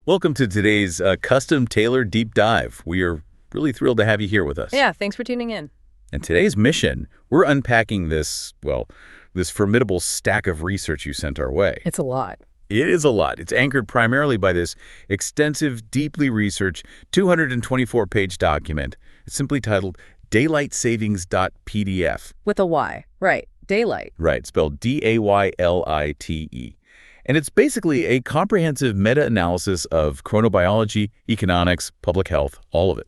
Welcome to today's custom-tailored deep dive. We are really thrilled to have you here with us. Yeah, thanks for tuning in. And today's mission, we're unpacking this formidable stack of research you sent our way. It's a lot. It is a lot. It's anchored primarily by this extensive, deeply researched, 224-page document. It's simply titled DaylightSavings.pdf. With a Y. Right. Daylight. Right, spelled D-A-Y-L-I-T-E. And it's basically a comprehensive meta-analysis of chronobiology, economics, public health, all of it.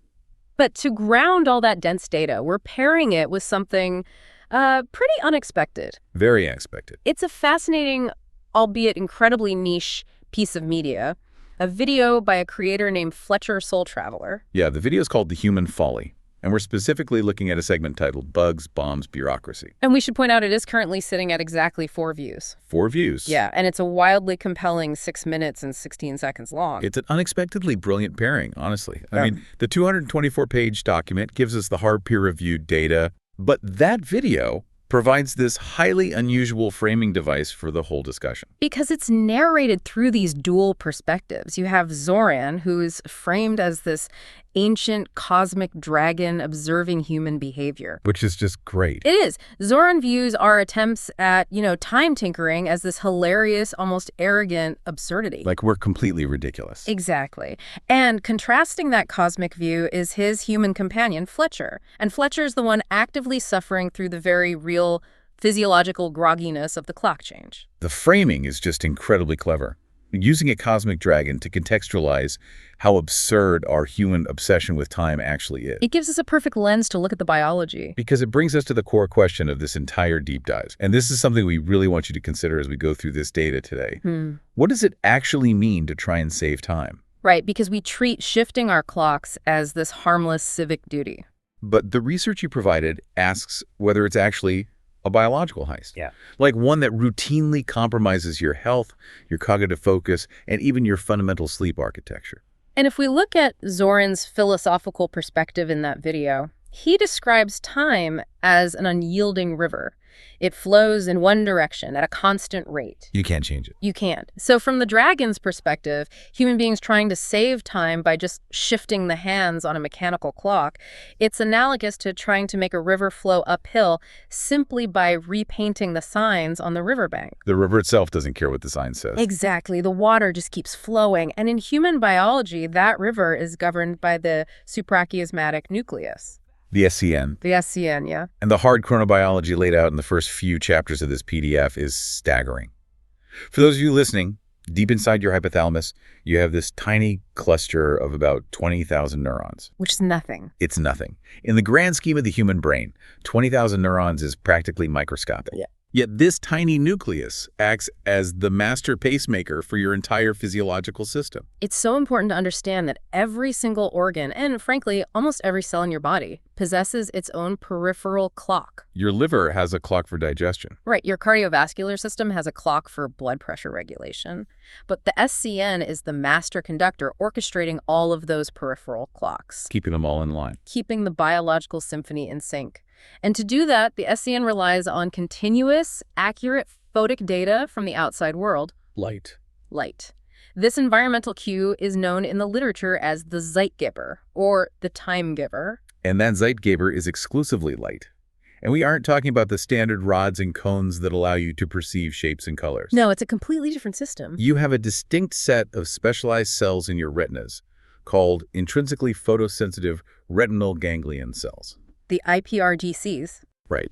But to ground all that dense data, we're pairing it with something pretty unexpected. Very unexpected. It's a fascinating, albeit incredibly niche, piece of media, a video by a creator named Fletcher Soul Traveler. Yeah, the video is called The Human Folly. And we're specifically looking at a segment titled Bugs, Bombs, Bureaucracy. And we should point out it is currently sitting at exactly 4 views. 4 views. Yeah, and it's a wildly compelling 6 minutes and 16 seconds long. It's an unexpectedly brilliant pairing, honestly. Yeah. I mean, the 224-page document gives us the hard peer-reviewed data, but that video provides this highly unusual framing device for the whole discussion. Because it's narrated through these dual perspectives. You have Zoran, who is framed as this ancient cosmic dragon observing human behavior. Which is just great. It is. Zoran views our attempts at, time tinkering as this hilarious, almost arrogant absurdity. Like we're completely ridiculous. Exactly. And contrasting that cosmic view is his human companion, Fletcher. And Fletcher's the one actively suffering through the very real physiological grogginess of the clock change. The framing is just incredibly clever. Using a cosmic dragon to contextualize how absurd our human obsession with time actually is. It gives us a perfect lens to look at the biology. Because it brings us to the core question of this entire deep dive. And this is something we really want you to consider as we go through this data today. What does it actually mean to try and save time? Right, because we treat shifting our clocks as this harmless civic duty. But the research you provided asks whether it's actually a biological heist. Yeah. Like one that routinely compromises your health, your cognitive focus, and even your fundamental sleep architecture. And if we look at Zoran's philosophical perspective in that video, he describes time as an unyielding river. It flows in one direction at a constant rate. You can't change it. You can't. So from the dragon's perspective, human beings trying to save time by just shifting the hands on a mechanical clock, it's analogous to trying to make a river flow uphill simply by repainting the signs on the riverbank. The river itself doesn't care what the sign says. Exactly. The water just keeps flowing. And in human biology, that river is governed by the suprachiasmatic nucleus. The SCN. The SCN, yeah. And the hard chronobiology laid out in the first few chapters of this PDF is staggering. For those of you listening, deep inside your hypothalamus, you have this tiny cluster of about 20,000 neurons. Which is nothing. It's nothing. In the grand scheme of the human brain, 20,000 neurons is practically microscopic. Yeah. Yet this tiny nucleus acts as the master pacemaker for your entire physiological system. It's so important to understand that every single organ, and frankly, almost every cell in your body, possesses its own peripheral clock. Your liver has a clock for digestion. Right, your cardiovascular system has a clock for blood pressure regulation. But the SCN is the master conductor orchestrating all of those peripheral clocks. Keeping them all in line. Keeping the biological symphony in sync. And to do that, the SCN relies on continuous, accurate photic data from the outside world. Light. This environmental cue is known in the literature as the Zeitgeber, or the time giver. And that Zeitgeber is exclusively light. And we aren't talking about the standard rods and cones that allow you to perceive shapes and colors. No, it's a completely different system. You have a distinct set of specialized cells in your retinas called intrinsically photosensitive retinal ganglion cells. The IPRGCs. Right.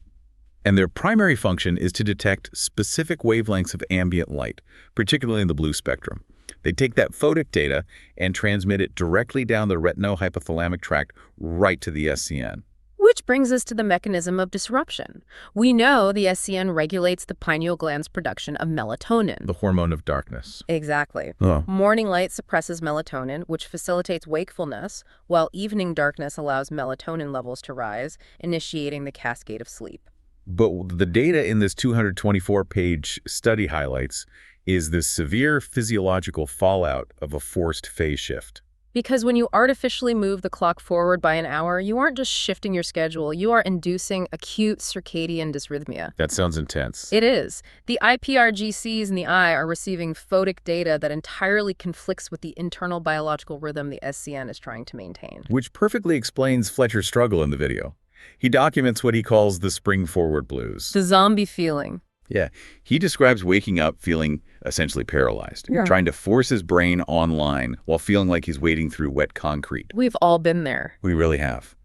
And their primary function is to detect specific wavelengths of ambient light, particularly in the blue spectrum. They take that photic data and transmit it directly down the retinohypothalamic tract right to the SCN. Which brings us to the mechanism of disruption. We know the SCN regulates the pineal gland's production of melatonin. The hormone of darkness. Exactly. Oh. Morning light suppresses melatonin, which facilitates wakefulness, while evening darkness allows melatonin levels to rise, initiating the cascade of sleep. But the data in this 224-page study highlights is the severe physiological fallout of a forced phase shift. Because when you artificially move the clock forward by an hour, you aren't just shifting your schedule, you are inducing acute circadian dysrhythmia. That sounds intense. It is. The IPRGCs in the eye are receiving photic data that entirely conflicts with the internal biological rhythm the SCN is trying to maintain. Which perfectly explains Fletcher's struggle in the video. He documents what he calls the spring forward blues. The zombie feeling. Yeah, he describes waking up feeling essentially paralyzed, trying to force his brain online while feeling like he's wading through wet concrete. We've all been there. We really have.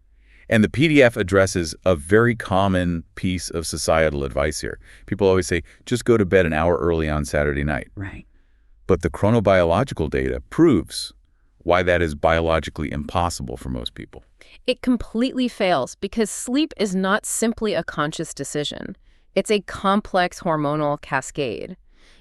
And the PDF addresses a very common piece of societal advice here. People always say, just go to bed an hour early on Saturday night. Right. But the chronobiological data proves why that is biologically impossible for most people. It completely fails because sleep is not simply a conscious decision. It's a complex hormonal cascade.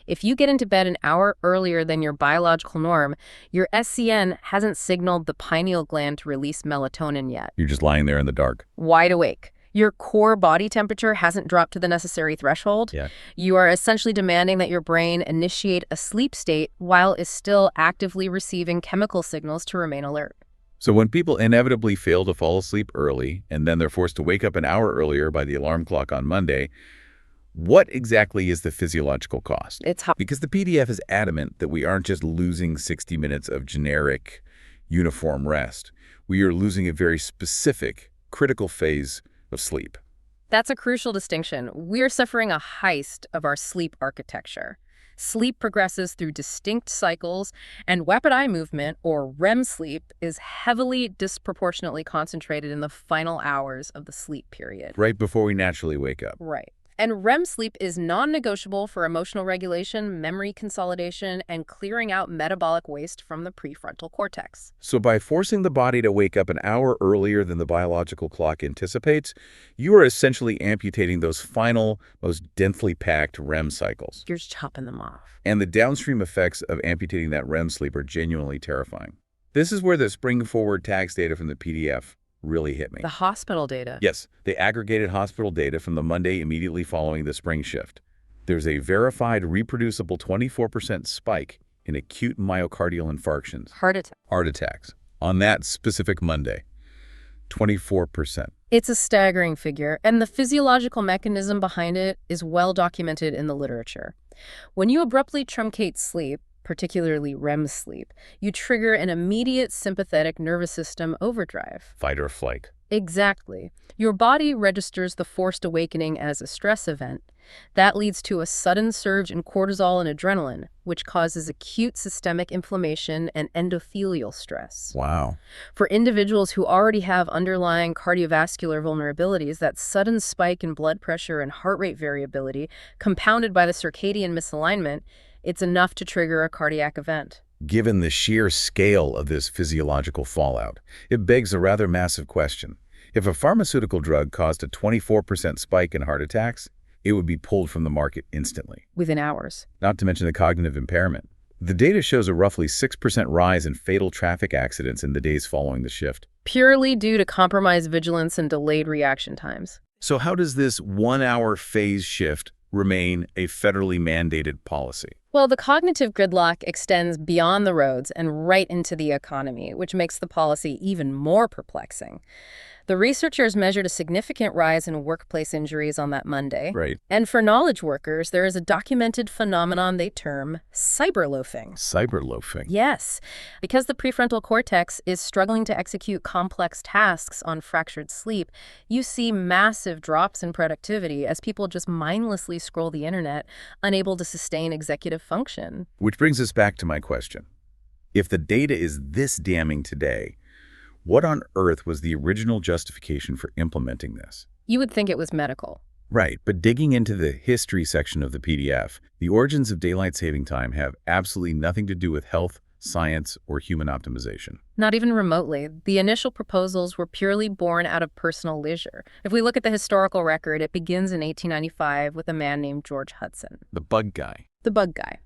If you get into bed an hour earlier than your biological norm, your SCN hasn't signaled the pineal gland to release melatonin yet. You're just lying there in the dark. Wide awake. Your core body temperature hasn't dropped to the necessary threshold. Yeah. You are essentially demanding that your brain initiate a sleep state while it's still actively receiving chemical signals to remain alert. So when people inevitably fail to fall asleep early, and then they're forced to wake up an hour earlier by the alarm clock on Monday, what exactly is the physiological cost? It's how Because the PDF is adamant that we aren't just losing 60 minutes of generic, uniform rest. We are losing a very specific, critical phase of sleep. That's a crucial distinction. We're suffering a heist of our sleep architecture. Sleep progresses through distinct cycles, and rapid eye movement, or REM sleep, is heavily disproportionately concentrated in the final hours of the sleep period. Right before we naturally wake up. Right. And REM sleep is non-negotiable for emotional regulation, memory consolidation, and clearing out metabolic waste from the prefrontal cortex. So by forcing the body to wake up an hour earlier than the biological clock anticipates, you are essentially amputating those final, most densely packed REM cycles. You're just chopping them off. And the downstream effects of amputating that REM sleep are genuinely terrifying. This is where the spring forward tax data from the PDF really hit me. The hospital data. Yes, they aggregated hospital data from the Monday immediately following the spring shift. There's a verified reproducible 24% spike in acute myocardial infarctions, Heart attacks, on that specific Monday. 24%. It's a staggering figure, and the physiological mechanism behind it is well documented in the literature. When you abruptly truncate sleep, particularly REM sleep, you trigger an immediate sympathetic nervous system overdrive. Fight or flight. Exactly. Your body registers the forced awakening as a stress event. That leads to a sudden surge in cortisol and adrenaline, which causes acute systemic inflammation and endothelial stress. Wow. For individuals who already have underlying cardiovascular vulnerabilities, that sudden spike in blood pressure and heart rate variability, compounded by the circadian misalignment, it's enough to trigger a cardiac event. Given the sheer scale of this physiological fallout, it begs a rather massive question. If a pharmaceutical drug caused a 24% spike in heart attacks, it would be pulled from the market instantly. Within hours. Not to mention the cognitive impairment. The data shows a roughly 6% rise in fatal traffic accidents in the days following the shift. Purely due to compromised vigilance and delayed reaction times. So how does this 1 hour phase shift remain a federally mandated policy? Well, the cognitive gridlock extends beyond the roads and right into the economy, which makes the policy even more perplexing. The researchers measured a significant rise in workplace injuries on that Monday. Right. And for knowledge workers, there is a documented phenomenon they term cyberloafing. Cyberloafing. Yes, because the prefrontal cortex is struggling to execute complex tasks on fractured sleep, you see massive drops in productivity as people just mindlessly scroll the internet, unable to sustain executive function. Which brings us back to my question. If the data is this damning today, what on earth was the original justification for implementing this? You would think it was medical. Right, but digging into the history section of the PDF, the origins of daylight saving time have absolutely nothing to do with health, science, or human optimization. Not even remotely. The initial proposals were purely born out of personal leisure. If we look at the historical record, it begins in 1895 with a man named George Hudson. The bug guy. The bug guy.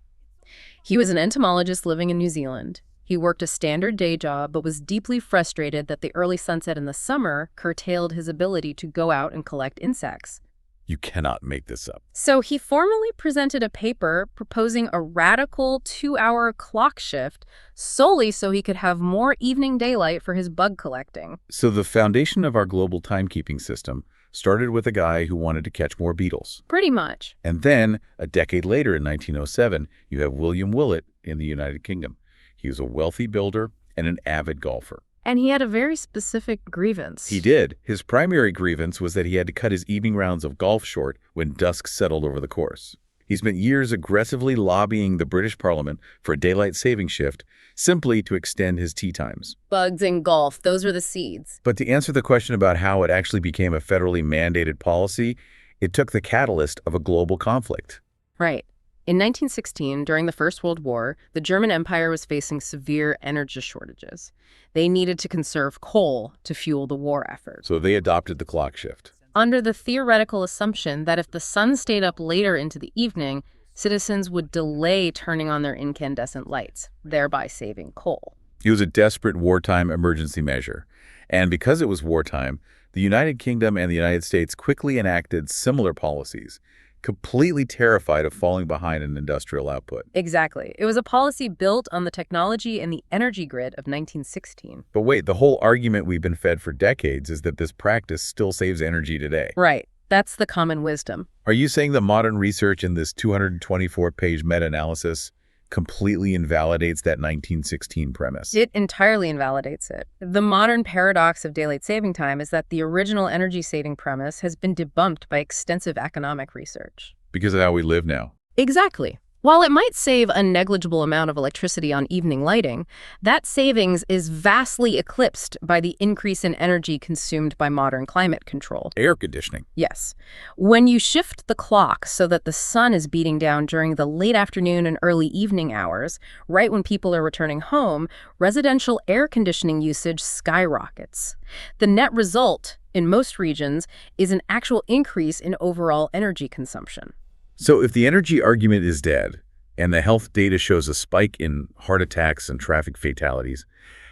He was an entomologist living in New Zealand. He worked a standard day job, but was deeply frustrated that the early sunset in the summer curtailed his ability to go out and collect insects. You cannot make this up. So he formally presented a paper proposing a radical 2-hour clock shift solely so he could have more evening daylight for his bug collecting. So the foundation of our global timekeeping system started with a guy who wanted to catch more beetles. Pretty much. And then, a decade later in 1907, you have William Willett in the United Kingdom. He was a wealthy builder and an avid golfer. And he had a very specific grievance. He did. His primary grievance was that he had to cut his evening rounds of golf short when dusk settled over the course. He spent years aggressively lobbying the British Parliament for a daylight saving shift simply to extend his tea times. Bugs in golf, those were the seeds. But to answer the question about how it actually became a federally mandated policy, it took the catalyst of a global conflict. Right. In 1916, during the First World War, the German Empire was facing severe energy shortages. They needed to conserve coal to fuel the war effort. So they adopted the clock shift. Under the theoretical assumption that if the sun stayed up later into the evening, citizens would delay turning on their incandescent lights, thereby saving coal. It was a desperate wartime emergency measure. And because it was wartime, the United Kingdom and the United States quickly enacted similar policies, completely terrified of falling behind in industrial output. Exactly. It was a policy built on the technology and the energy grid of 1916. But wait, the whole argument we've been fed for decades is that this practice still saves energy today. Right. That's the common wisdom. Are you saying the modern research in this 224-page meta-analysis completely invalidates that 1916 premise? It entirely invalidates it. The modern paradox of daylight saving time is that the original energy-saving premise has been debunked by extensive economic research. Because of how we live now. Exactly. While it might save a negligible amount of electricity on evening lighting, that savings is vastly eclipsed by the increase in energy consumed by modern climate control. Air conditioning. Yes. When you shift the clock so that the sun is beating down during the late afternoon and early evening hours, right when people are returning home, residential air conditioning usage skyrockets. The net result, in most regions, is an actual increase in overall energy consumption. So if the energy argument is dead, and the health data shows a spike in heart attacks and traffic fatalities,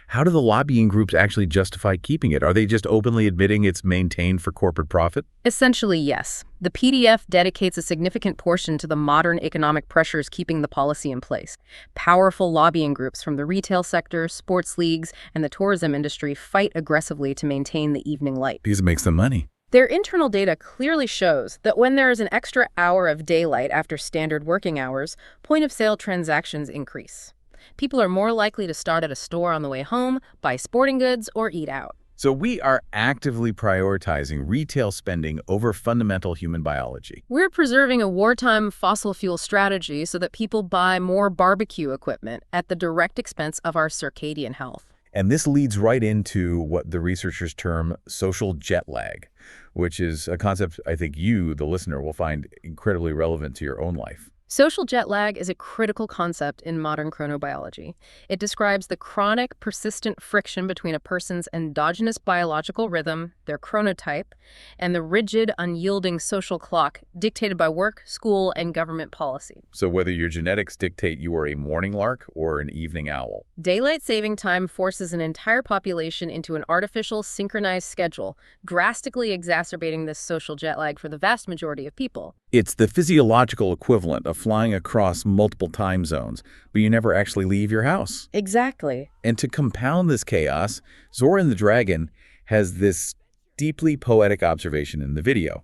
how do the lobbying groups actually justify keeping it? Are they just openly admitting it's maintained for corporate profit? Essentially, yes. The PDF dedicates a significant portion to the modern economic pressures keeping the policy in place. Powerful lobbying groups from the retail sector, sports leagues, and the tourism industry fight aggressively to maintain the evening light. Because it makes them money. Their internal data clearly shows that when there is an extra hour of daylight after standard working hours, point-of-sale transactions increase. People are more likely to start at a store on the way home, buy sporting goods, or eat out. So we are actively prioritizing retail spending over fundamental human biology. We're preserving a wartime fossil fuel strategy so that people buy more barbecue equipment at the direct expense of our circadian health. And this leads right into what the researchers term social jet lag, which is a concept I think you, the listener, will find incredibly relevant to your own life. Social jet lag is a critical concept in modern chronobiology. It describes the chronic, persistent friction between a person's endogenous biological rhythm, their chronotype, and the rigid, unyielding social clock dictated by work, school, and government policy. So whether your genetics dictate you are a morning lark or an evening owl. Daylight saving time forces an entire population into an artificial, synchronized schedule, drastically exacerbating this social jet lag for the vast majority of people. It's the physiological equivalent of flying across multiple time zones, but you never actually leave your house. Exactly. And to compound this chaos, Zoran the Dragon has this deeply poetic observation in the video.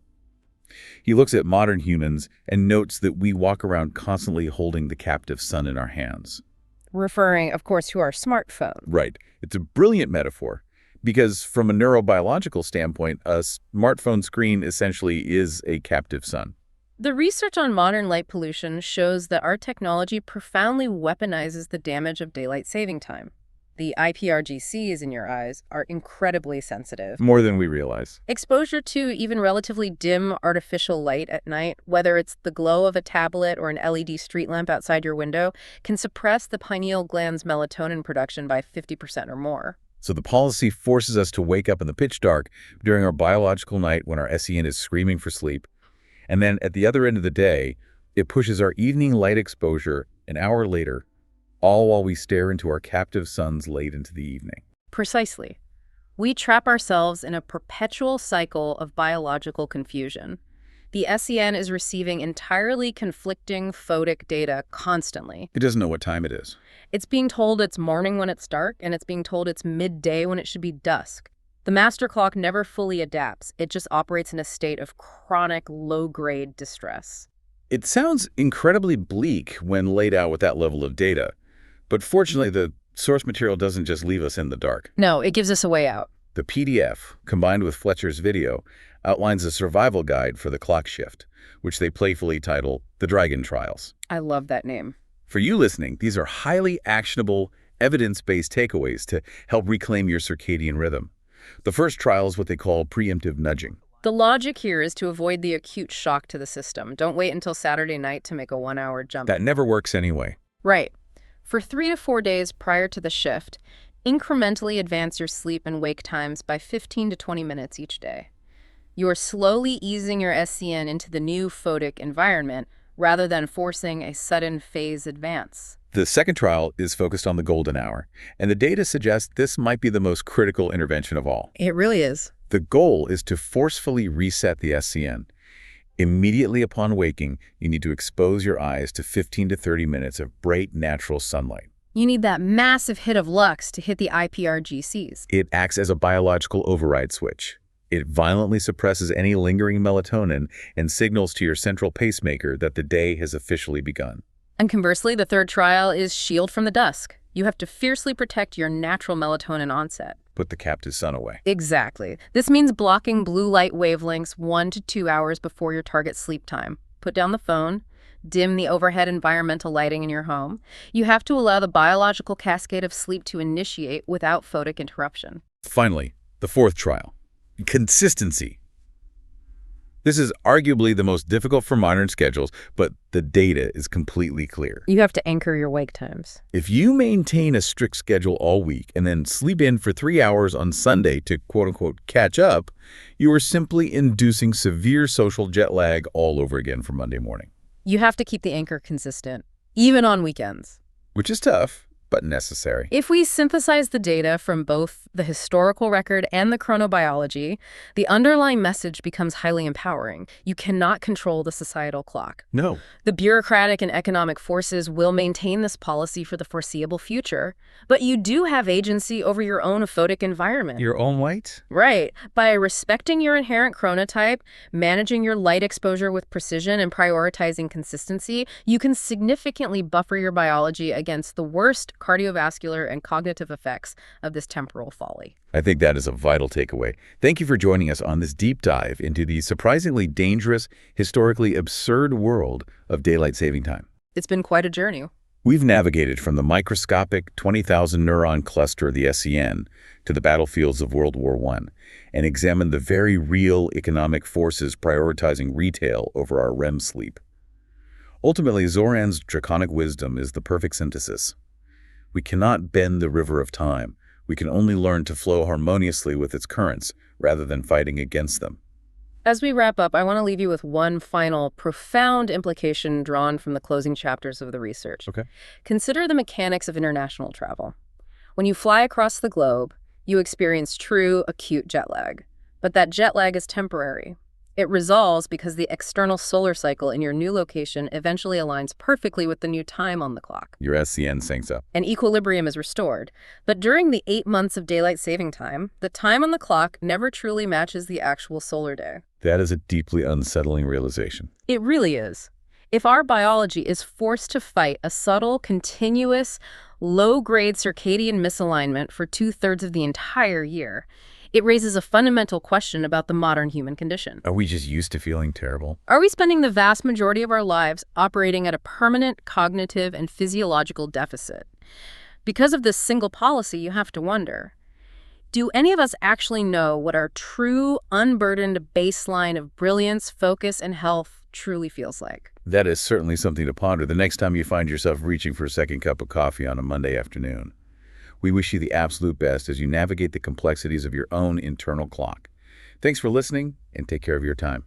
He looks at modern humans and notes that we walk around constantly holding the captive sun in our hands. Referring, of course, to our smartphone. Right. It's a brilliant metaphor because from a neurobiological standpoint, a smartphone screen essentially is a captive sun. The research on modern light pollution shows that our technology profoundly weaponizes the damage of daylight saving time. The IPRGCs in your eyes are incredibly sensitive. More than we realize. Exposure to even relatively dim artificial light at night, whether it's the glow of a tablet or an LED street lamp outside your window, can suppress the pineal gland's melatonin production by 50% or more. So the policy forces us to wake up in the pitch dark during our biological night when our SEN is screaming for sleep. And then at the other end of the day, it pushes our evening light exposure an hour later, all while we stare into our captive suns late into the evening. Precisely. We trap ourselves in a perpetual cycle of biological confusion. The SEN is receiving entirely conflicting photic data constantly. It doesn't know what time it is. It's being told it's morning when it's dark, and it's being told it's midday when it should be dusk. The master clock never fully adapts. It just operates in a state of chronic, low-grade distress. It sounds incredibly bleak when laid out with that level of data. But fortunately, the source material doesn't just leave us in the dark. No, it gives us a way out. The PDF, combined with Fletcher's video, outlines a survival guide for the clock shift, which they playfully title The Dragon Trials. I love that name. For you listening, these are highly actionable, evidence-based takeaways to help reclaim your circadian rhythm. The first trial is what they call preemptive nudging. The logic here is to avoid the acute shock to the system. Don't wait until Saturday night to make a 1-hour jump. That never works anyway. Right. For 3 to 4 days prior to the shift, incrementally advance your sleep and wake times by 15 to 20 minutes each day. You are slowly easing your SCN into the new photic environment rather than forcing a sudden phase advance. The second trial is focused on the golden hour, and the data suggests this might be the most critical intervention of all. It really is. The goal is to forcefully reset the SCN. Immediately upon waking, you need to expose your eyes to 15 to 30 minutes of bright, natural sunlight. You need that massive hit of lux to hit the IPRGCs. It acts as a biological override switch. It violently suppresses any lingering melatonin and signals to your central pacemaker that the day has officially begun. And conversely, the third trial is shield from the dusk. You have to fiercely protect your natural melatonin onset. Put the captive sun away. Exactly. This means blocking blue light wavelengths 1 to 2 hours before your target sleep time. Put down the phone. Dim the overhead environmental lighting in your home. You have to allow the biological cascade of sleep to initiate without photic interruption. Finally, the fourth trial. Consistency. This is arguably the most difficult for modern schedules, but the data is completely clear. You have to anchor your wake times. If you maintain a strict schedule all week and then sleep in for 3 hours on Sunday to quote-unquote catch up, you are simply inducing severe social jet lag all over again for Monday morning. You have to keep the anchor consistent, even on weekends. Which is tough, but necessary. If we synthesize the data from both the historical record and the chronobiology, the underlying message becomes highly empowering. You cannot control the societal clock. No. The bureaucratic and economic forces will maintain this policy for the foreseeable future, but you do have agency over your own photic environment. Your own light? Right. By respecting your inherent chronotype, managing your light exposure with precision, and prioritizing consistency, you can significantly buffer your biology against the worst cardiovascular and cognitive effects of this temporal folly. I think that is a vital takeaway. Thank you for joining us on this deep dive into the surprisingly dangerous, historically absurd world of daylight saving time. It's been quite a journey. We've navigated from the microscopic 20,000 neuron cluster of the SEN to the battlefields of World War I and examined the very real economic forces prioritizing retail over our REM sleep. Ultimately, Zoran's draconic wisdom is the perfect synthesis. We cannot bend the river of time. We can only learn to flow harmoniously with its currents rather than fighting against them. As we wrap up, I want to leave you with one final profound implication drawn from the closing chapters of the research. Okay. Consider the mechanics of international travel. When you fly across the globe, you experience true acute jet lag. But that jet lag is temporary. It resolves because the external solar cycle in your new location eventually aligns perfectly with the new time on the clock. Your SCN syncs up. And equilibrium is restored. But during the 8 months of daylight saving time, the time on the clock never truly matches the actual solar day. That is a deeply unsettling realization. It really is. If our biology is forced to fight a subtle, continuous, low-grade circadian misalignment for 2/3 of the entire year, it raises a fundamental question about the modern human condition. Are we just used to feeling terrible? Are we spending the vast majority of our lives operating at a permanent cognitive and physiological deficit? Because of this single policy, you have to wonder, do any of us actually know what our true, unburdened baseline of brilliance, focus, and health truly feels like? That is certainly something to ponder the next time you find yourself reaching for a second cup of coffee on a Monday afternoon. We wish you the absolute best as you navigate the complexities of your own internal clock. Thanks for listening, and take care of your time.